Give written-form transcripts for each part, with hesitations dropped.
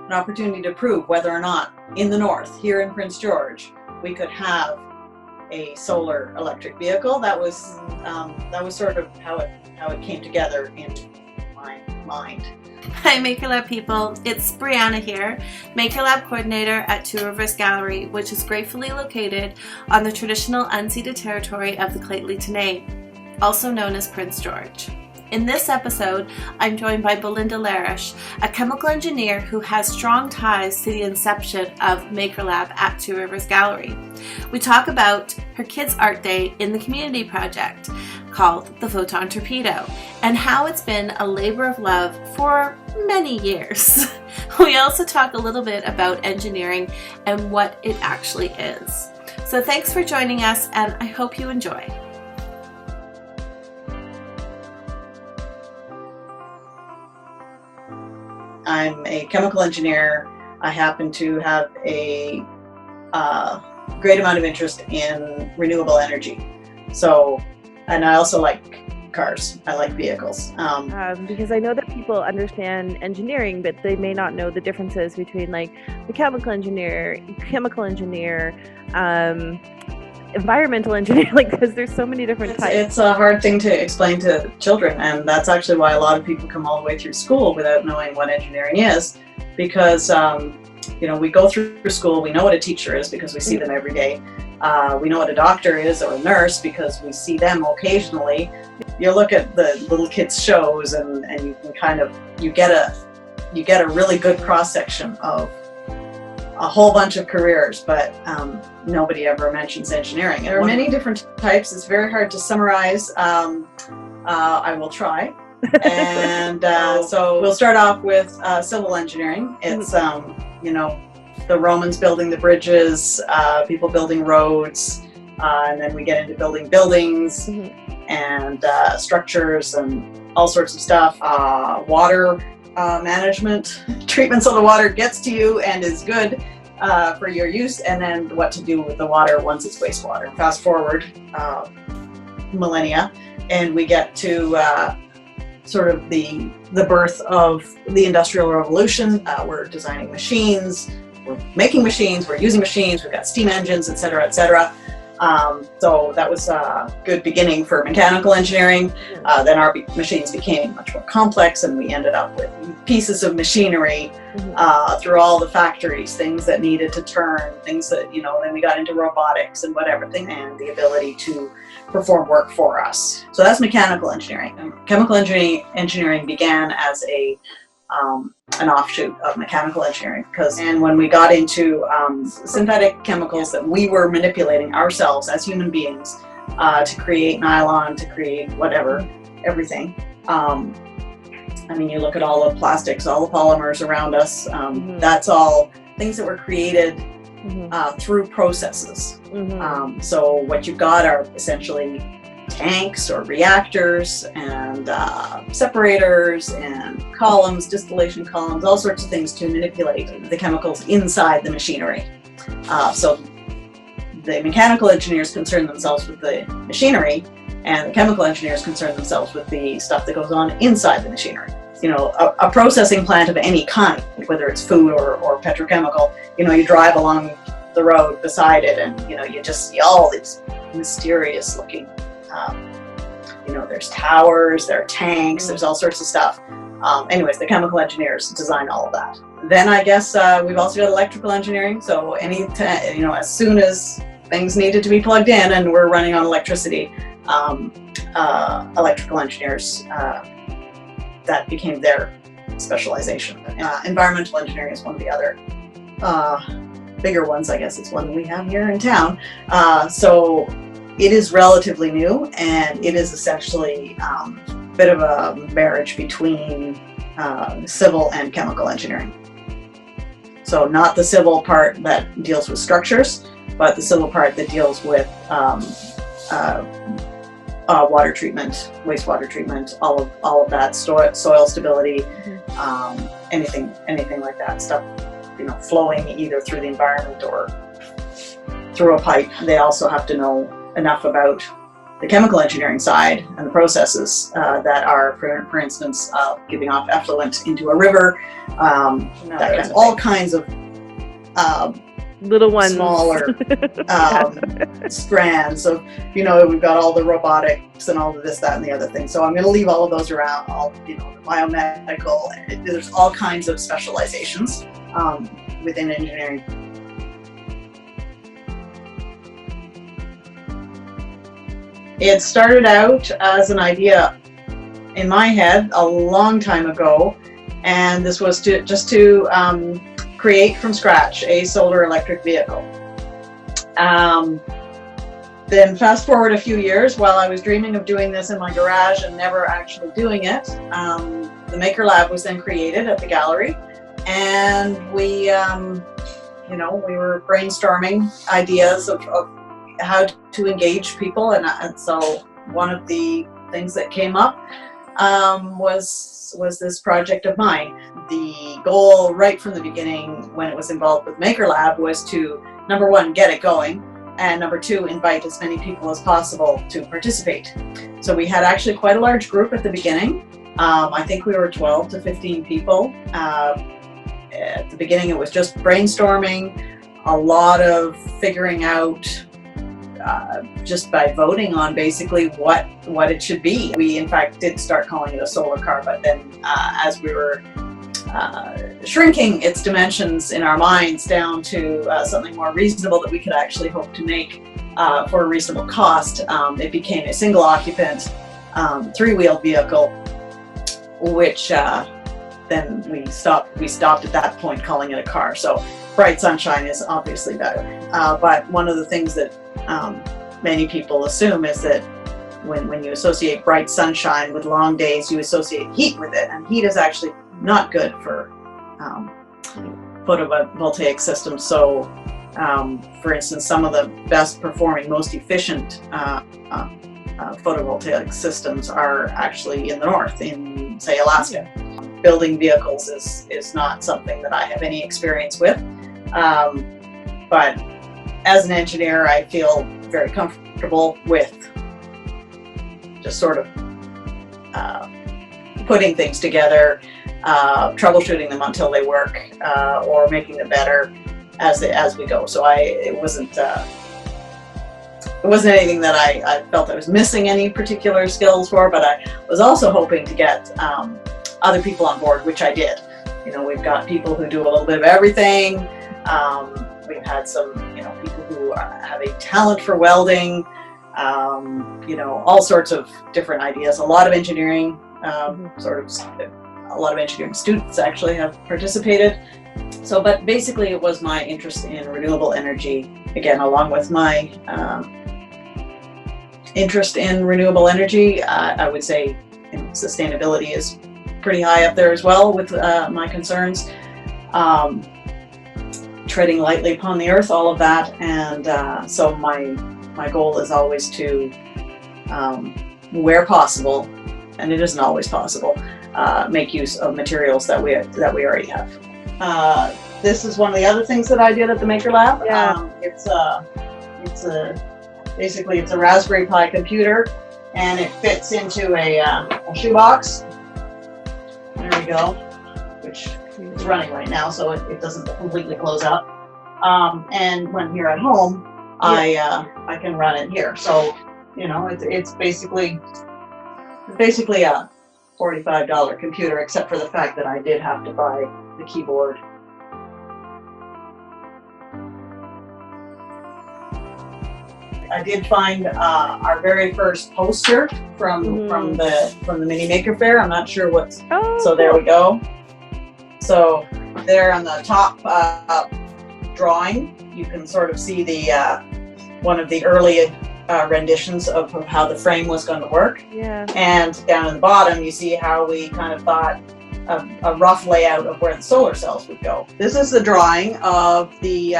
an opportunity to prove whether or not in the north, here in Prince George, we could have a solar electric vehicle. That was sort of how it came together in my mind. Hi MakerLab people, it's Brianna here, MakerLab coordinator at Two Rivers Gallery, which is gratefully located on the traditional unceded territory of the Lheidli-T'enneh, also known as Prince George. In this episode, I'm joined by Belinda Larisch, a chemical engineer who has strong ties to the inception of MakerLab at Two Rivers Gallery. We talk about her kids' art day in the community project called the Photon Torpedo and how it's been a labor of love for many years. We also talk a little bit about engineering and what it actually is. So thanks for joining us, and I hope you enjoy. I'm a chemical engineer. I happen to have a great amount of interest in renewable energy. So, and I also like cars. I like vehicles. Because I know that people understand engineering, but they may not know the differences between like the chemical engineer, environmental engineer, like, because there's so many different types. It's a hard thing to explain to children, and that's actually why a lot of people come all the way through school without knowing what engineering is, because we go through school, we know what a teacher is because we see them every day. We know what a doctor is or a nurse because we see them occasionally. You look at the little kids shows and you can kind of you get a really good cross section of a whole bunch of careers, but nobody ever mentions engineering. There are many different types. It's very hard to summarize. I will try. And so we'll start off with civil engineering. It's, the Romans building the bridges, people building roads, and then we get into building buildings and structures and all sorts of stuff. Water management, treatment so the water gets to you and is good for your use, and then what to do with the water once it's wastewater. Fast forward millennia, and we get to sort of the birth of the Industrial Revolution. We're designing machines, we're making machines, we're using machines, we've got steam engines, etc., etc. So that was a good beginning for mechanical engineering. Then our machines became much more complex, and we ended up with pieces of machinery through all the factories, things that needed to turn, things that, then we got into robotics and whatever, and the ability to perform work for us. So that's mechanical engineering. And chemical engineering began as an offshoot of mechanical engineering, and when we got into synthetic chemicals that we were manipulating ourselves as human beings to create nylon, to create whatever, everything. You look at all the plastics, all the polymers around us. That's all things that were created through processes. So what you've got are essentially tanks or reactors and separators and columns, distillation columns, all sorts of things to manipulate the chemicals inside the machinery. So the mechanical engineers concern themselves with the machinery, and the chemical engineers concern themselves with the stuff that goes on inside the machinery. A processing plant of any kind, whether it's food or petrochemical, you drive along the road beside it, and you just see all these mysterious looking there's towers, there are tanks, there's all sorts of stuff. Anyways, the chemical engineers design all of that. Then I guess we've also got electrical engineering. So as soon as things needed to be plugged in and we're running on electricity, electrical engineers, that became their specialization. Environmental engineering is one of the other bigger ones. I guess it's one we have here in town. So it is relatively new, and it is essentially a bit of a marriage between civil and chemical engineering. So not the civil part that deals with structures, but the civil part that deals with water treatment, wastewater treatment, all of that, soil stability, anything like that stuff, flowing either through the environment or through a pipe. They also have to know enough about the chemical engineering side and the processes that are, for instance, giving off effluent into a river, all kinds of little ones, smaller strands of, we've got all the robotics and all of this, that, and the other thing. So I'm going to leave all of those around, all, the biomedical. There's all kinds of specializations within engineering. It started out as an idea in my head a long time ago, and this was to create from scratch a solar electric vehicle. Then fast forward a few years, while I was dreaming of doing this in my garage and never actually doing it, the MakerLab was then created at the gallery, and we were brainstorming ideas of how to engage people, and so one of the things that came up was this project of mine. The goal right from the beginning, when it was involved with MakerLab, was to, number one, get it going, and number two, invite as many people as possible to participate. So we had actually quite a large group at the beginning. I think we were 12 to 15 people. At the beginning it was just brainstorming, a lot of figuring out just by voting on basically what it should be. We in fact did start calling it a solar car, but then as we were shrinking its dimensions in our minds down to something more reasonable that we could actually hope to make for a reasonable cost, it became a single occupant, three-wheeled vehicle, which then we stopped at that point calling it a car. So bright sunshine is obviously better. But one of the things that many people assume is that when you associate bright sunshine with long days, you associate heat with it, and heat is actually not good for photovoltaic systems. So for instance, some of the best performing, most efficient photovoltaic systems are actually in the north, in say Alaska. Building vehicles is not something that I have any experience with, but as an engineer I feel very comfortable with just sort of putting things together, troubleshooting them until they work, or making them better as we go. So it wasn't anything that I felt I was missing any particular skills for, but I was also hoping to get other people on board, which I did. We've got people who do a little bit of everything. We've had some, people who have a talent for welding, all sorts of different ideas. A lot of engineering, a lot of engineering students actually have participated. So, but basically it was my interest in renewable energy, again, along with my interest in renewable energy. I would say sustainability is pretty high up there as well with my concerns. Treading lightly upon the earth, all of that, and so my goal is always to, where possible, and it isn't always possible, make use of materials that we already have. This is one of the other things that I did at the MakerLab. Yeah. Basically it's a Raspberry Pi computer, and it fits into a shoebox. There we go, which is running right now, so it doesn't completely close up. And when here at home, I can run it here. So it's basically a $45 computer, except for the fact that I did have to buy the keyboard. I did find our very first poster from the Mini Maker Fair. I'm not sure what's. Oh, so there we go. So there on the top drawing, you can sort of see the one of the early renditions of how the frame was going to work. Yeah. And down in the bottom, you see how we kind of thought a rough layout of where the solar cells would go. This is the drawing of the.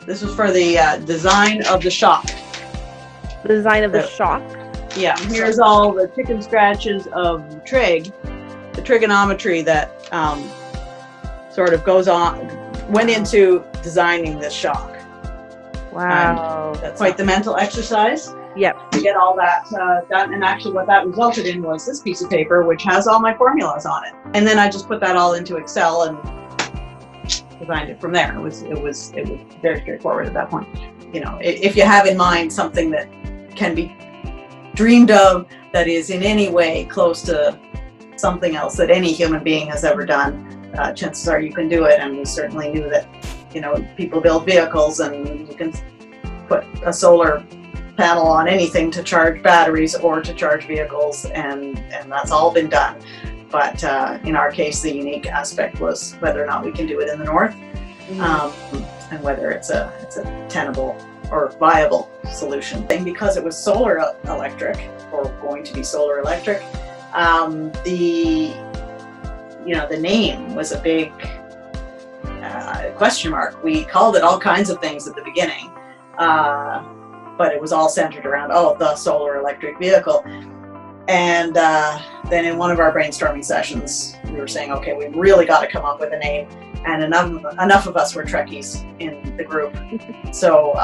This was for the design of the shock. The design of the shock? Yeah, here's all the chicken scratches of trig, the trigonometry that sort of went into designing this shock. Wow. That's quite the mental exercise. Yep. to get all that done. And actually what that resulted in was this piece of paper, which has all my formulas on it. And then I just put that all into Excel and designed it from there. It was very straightforward at that point. You know, if you have in mind something that can be dreamed of, that is in any way close to something else that any human being has ever done, chances are you can do it. And we certainly knew that, you know, people build vehicles and you can put a solar panel on anything to charge batteries or to charge vehicles, and that's all been done. But in our case, the unique aspect was whether or not we can do it in the north, and whether it's a tenable or viable solution. And because it was solar electric, or going to be solar electric, the name was a big question mark. We called it all kinds of things at the beginning, but it was all centered around, the solar electric vehicle. And then in one of our brainstorming sessions, we were saying, okay, we really got to come up with a name. And enough of us were Trekkies in the group. So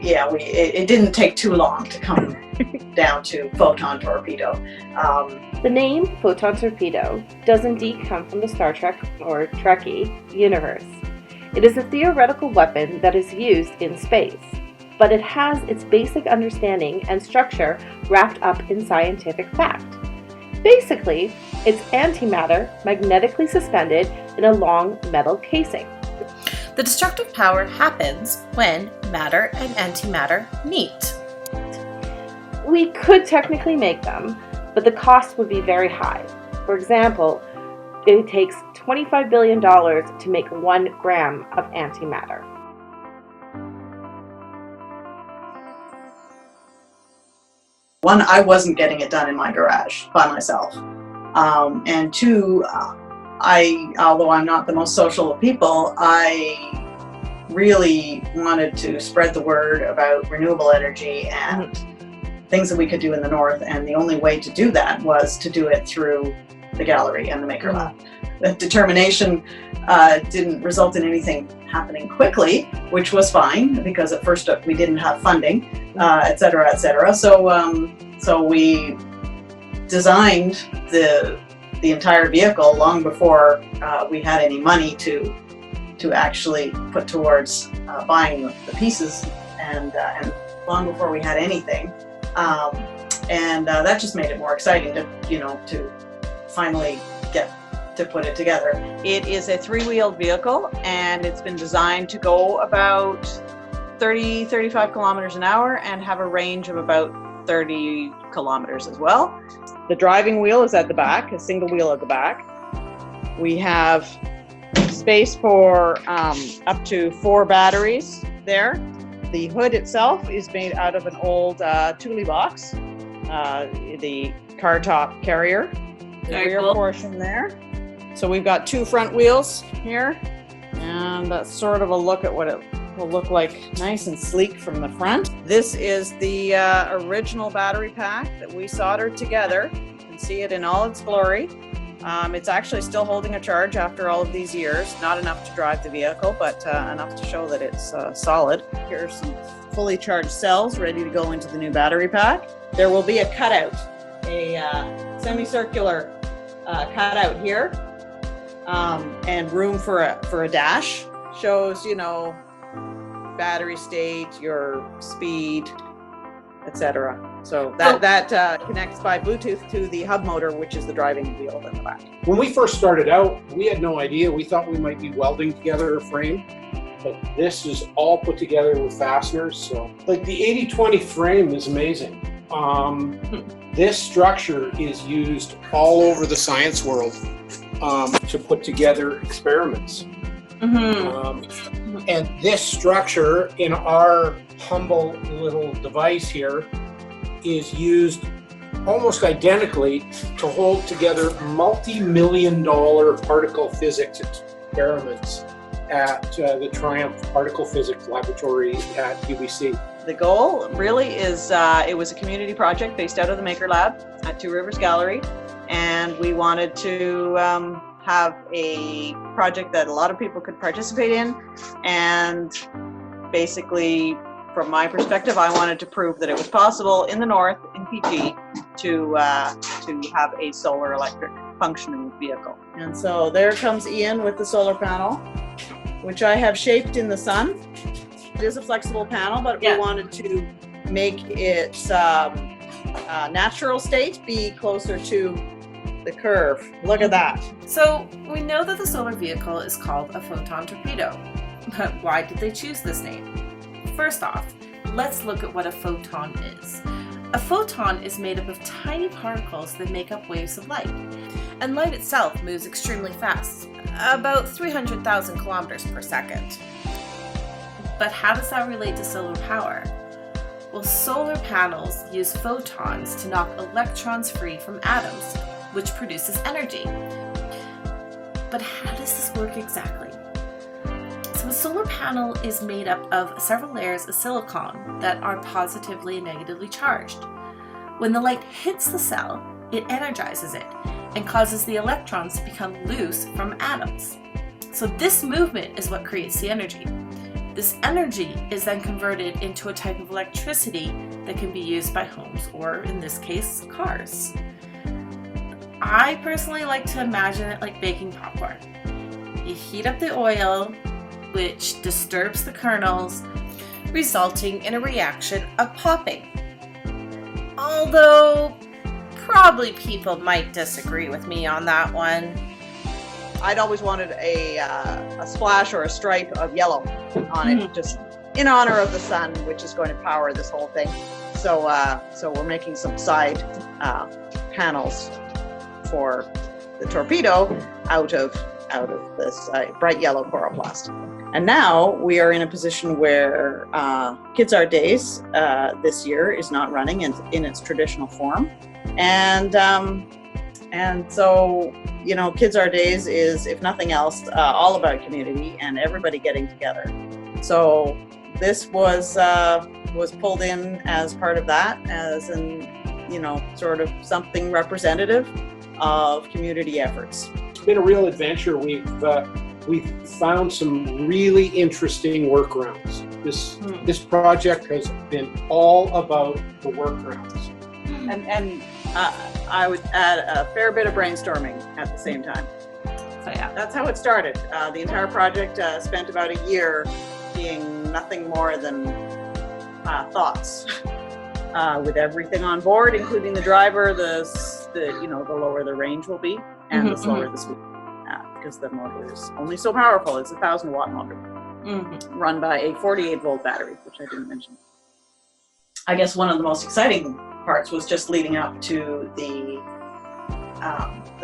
it didn't take too long to come down to Photon Torpedo. The name Photon Torpedo does indeed come from the Star Trek or Trekkie universe. It is a theoretical weapon that is used in space, but it has its basic understanding and structure wrapped up in scientific fact. Basically, it's antimatter magnetically suspended in a long metal casing. The destructive power happens when matter and antimatter meet. We could technically make them, but the cost would be very high. For example, it takes $25 billion to make 1 gram of antimatter. One, I wasn't getting it done in my garage by myself. And two, although I'm not the most social of people, I really wanted to spread the word about renewable energy and things that we could do in the north. And the only way to do that was to do it through the gallery and the MakerLab. The determination didn't result in anything happening quickly, which was fine because at first we didn't have funding, et cetera, et cetera. So we designed the entire vehicle long before we had any money to actually put towards buying the pieces, and long before we had anything. And that just made it more exciting to finally get to put it together. It is a 3-wheeled vehicle, and it's been designed to go about 30-35 kilometers an hour and have a range of about 30 kilometers as well. The driving wheel is at the back, a single wheel at the back. We have space for up to 4 batteries there. The hood itself is made out of an old Thule box, the car top carrier. The rear portion there. So we've got 2 front wheels here, and that's sort of a look at what it will look like, nice and sleek from the front. This is the original battery pack that we soldered together. You can see it in all its glory. It's actually still holding a charge after all of these years. Not enough to drive the vehicle, but enough to show that it's solid. Here's some fully charged cells ready to go into the new battery pack. There will be a cutout, a semicircular cutout here, and room for a dash. Shows, battery state, your speed, etc. So that connects by Bluetooth to the hub motor, which is the driving wheel in the back. When we first started out, we had no idea. We thought we might be welding together a frame, but this is all put together with fasteners. So like the 80-20 frame is amazing. This structure is used all over the science world to put together experiments. And this structure in our humble little device here is used almost identically to hold together multi-million-dollar particle physics experiments at the Triumph Particle Physics Laboratory at UBC. The goal really is, it was a community project based out of the MakerLab at Two Rivers Gallery, and we wanted to have a project that a lot of people could participate in and basically from my perspective, I wanted to prove that it was possible in the north, in PG, to have a solar electric functioning vehicle. And so there comes Ian with the solar panel, which I have shaped in the sun. It is a flexible panel, but we wanted to make its natural state be closer to the curve. Look at that. So we know that the solar vehicle is called a Photon Torpedo, but why did they choose this name? First off, let's look at what a photon is. A photon is made up of tiny particles that make up waves of light. And light itself moves extremely fast, about 300,000 kilometers per second. But how does that relate to solar power? Well, solar panels use photons to knock electrons free from atoms, which produces energy. But how does this work exactly? So a solar panel is made up of several layers of silicon that are positively and negatively charged. When the light hits the cell, it energizes it and causes the electrons to become loose from atoms. So this movement is what creates the energy. This energy is then converted into a type of electricity that can be used by homes, or in this case, cars. I personally like to imagine it like baking popcorn. You heat up the oil, which disturbs the kernels, resulting in a reaction of popping. Although, probably people might disagree with me on that one. I'd always wanted a splash or a stripe of yellow on it, just in honor of the sun, which is going to power this whole thing. So we're making some side panels for the torpedo out of this bright yellow chloroplast. And now we are in a position where Kids Art Days this year is not running in its traditional form, and so Kids Art Days is, if nothing else, all about community and everybody getting together. So this was pulled in as part of that, as an sort of something representative of community efforts. It's been a real adventure. We've found some really interesting workarounds. This project has been all about the workarounds. And I would add a fair bit of brainstorming at the same time. So yeah, that's how it started. The entire project spent about a year being nothing more than thoughts, with everything on board, including the driver, the lower the range will be, and the slower the speed. Because the motor is only so powerful. It's a 1,000-watt motor, run by a 48-volt battery, which I didn't mention. I guess one of the most exciting parts was just leading up to the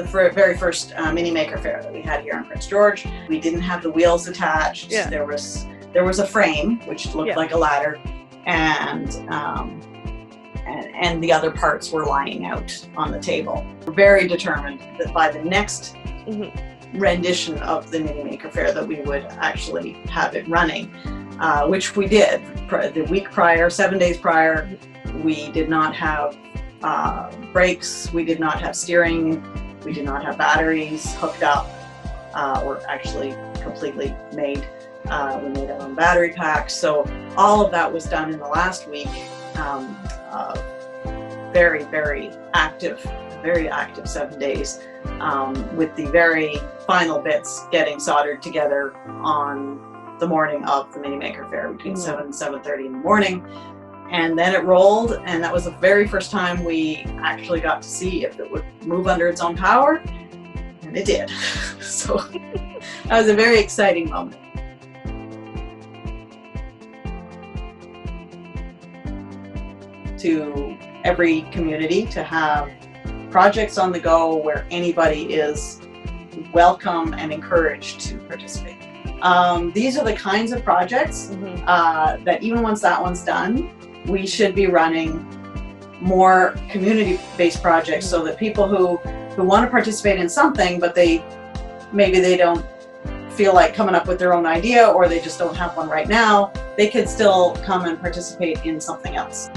very first mini maker fair that we had here in Prince George. We didn't have the wheels attached. Yeah. There was a frame which looked like a ladder, and the other parts were lying out on the table. We're very determined that by the next rendition of the mini maker fair that we would actually have it running, which we did. The week prior, 7 days prior, we did not have brakes, we did not have steering, we did not have batteries hooked up, or actually completely made. We made our own battery packs. So all of that was done in the last week. Very, very active 7 days, with the very final bits getting soldered together on the morning of the mini maker fair between 7 and 7:30 in the morning. And then it rolled, and that was the very first time we actually got to see if it would move under its own power, and it did. So that was a very exciting moment. To every community to have projects on the go where anybody is welcome and encouraged to participate. These are the kinds of projects that even once that one's done, we should be running more community-based projects so that people who want to participate in something, but maybe they don't feel like coming up with their own idea, or they just don't have one right now, they could still come and participate in something else.